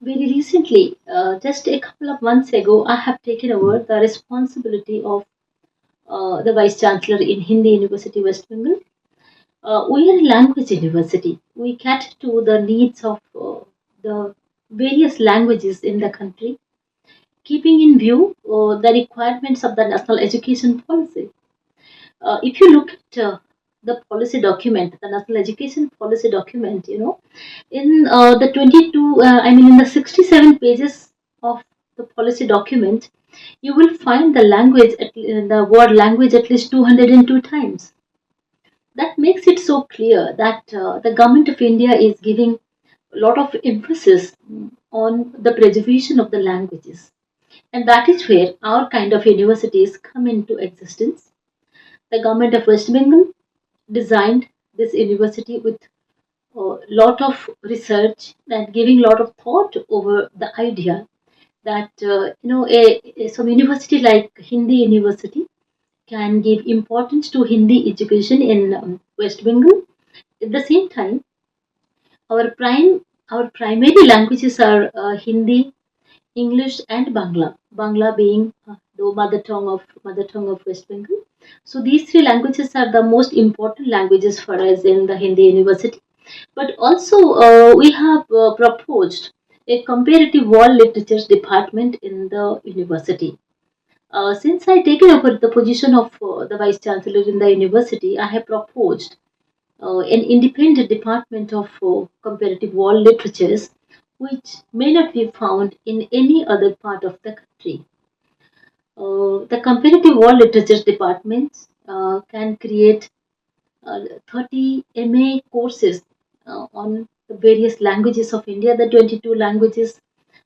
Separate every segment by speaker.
Speaker 1: very recently, just a couple of months ago, I have taken over the responsibility of the Vice Chancellor in Hindi University, West Bengal. We are a language university. We cater to the needs of the various languages in the country, keeping in view the requirements of the national education policy. If you look at the policy document, the national education policy document, in the 22, in the 67 pages of the policy document, you will find the word language at least 202 times. That makes it so clear that the government of India is giving a lot of emphasis on the preservation of the languages. And that is where our kind of universities come into existence. The government of West Bengal designed this university with a lot of research and giving a lot of thought over the idea that some university like Hindi University can give importance to Hindi education in West Bengal. At the same time, our prime our primary languages are Hindi, English, and Bangla. Bangla being the mother tongue of West Bengal. So these three languages are the most important languages for us in the Hindi University. But also, we have proposed a comparative world literatures department in the university. Since I taken over the position of the vice chancellor in the university, I have proposed an independent department of comparative world literatures, which may not be found in any other part of the country. The comparative world literatures departments can create 30 MA courses on the various languages of India, the 22 languages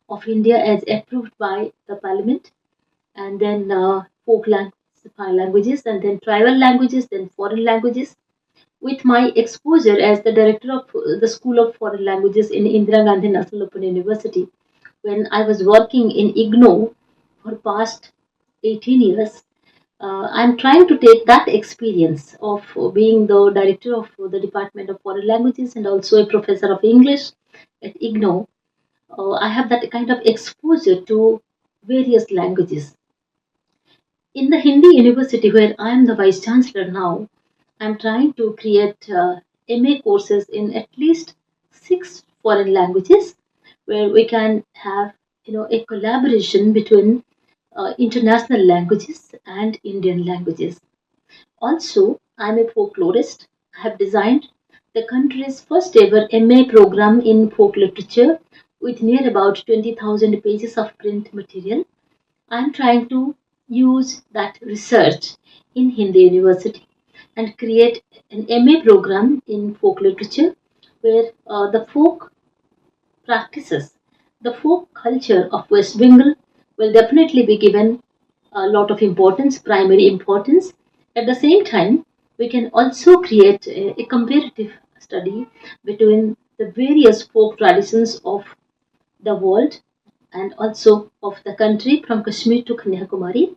Speaker 1: of India as approved by the parliament, and then languages, and then tribal languages, then foreign languages. With my exposure as the director of the School of Foreign Languages in Indira Gandhi National Open University, when I was working in IGNO for past 18 years, I'm trying to take that experience of being the director of the Department of Foreign Languages and also a professor of English at IGNO. I have that kind of exposure to various languages. In the Hindi University, where I am the Vice Chancellor now, I'm trying to create MA courses in at least six foreign languages, where we can have a collaboration between international languages and Indian languages. Also, I'm a folklorist. I have designed the country's first ever MA program in folk literature with near about 20,000 pages of print material. I'm trying to use that research in Hindi University and create an MA program in folk literature where the folk practices, the folk culture of West Bengal will definitely be given a lot of importance, primary importance. At the same time, we can also create a comparative study between the various folk traditions of the world and also of the country from Kashmir to Kanyakumari.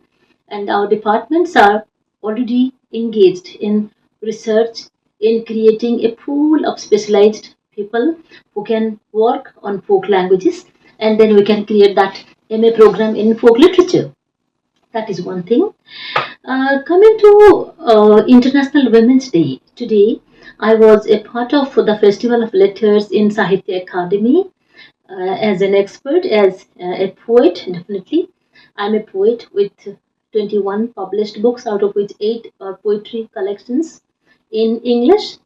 Speaker 1: And our departments are already engaged in research in creating a pool of specialized people who can work on folk languages, and then we can create that MA program in folk literature. That is one thing. Coming to International Women's Day, today I was a part of the Festival of Letters in Sahitya Academy as an expert, as a poet, definitely. I'm a poet with 21 published books, out of which 8 are poetry collections in English,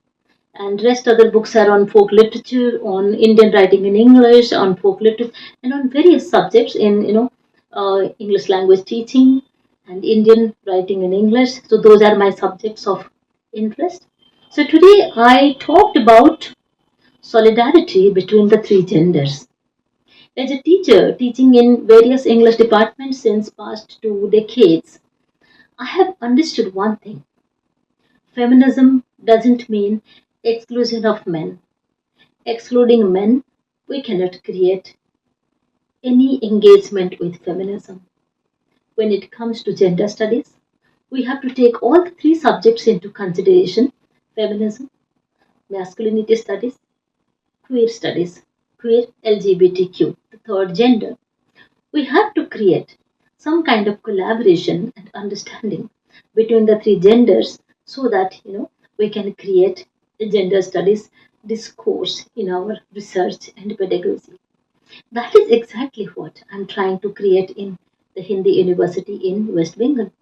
Speaker 1: and rest other books are on folk literature, on Indian writing in English, on folk literature, and on various subjects in English language teaching and Indian writing in English. So those are my subjects of interest. So today I talked about solidarity between the three genders. As a teacher teaching in various English departments since past 2 decades, I have understood one thing. Feminism doesn't mean exclusion of men. Excluding men, we cannot create any engagement with feminism. When it comes to gender studies, we have to take all the three subjects into consideration: feminism, masculinity studies, queer studies. queer, LGBTQ, the third gender. We have to create some kind of collaboration and understanding between the three genders so that we can create a gender studies discourse in our research and pedagogy. That is exactly what I'm trying to create in the Hindi University in West Bengal.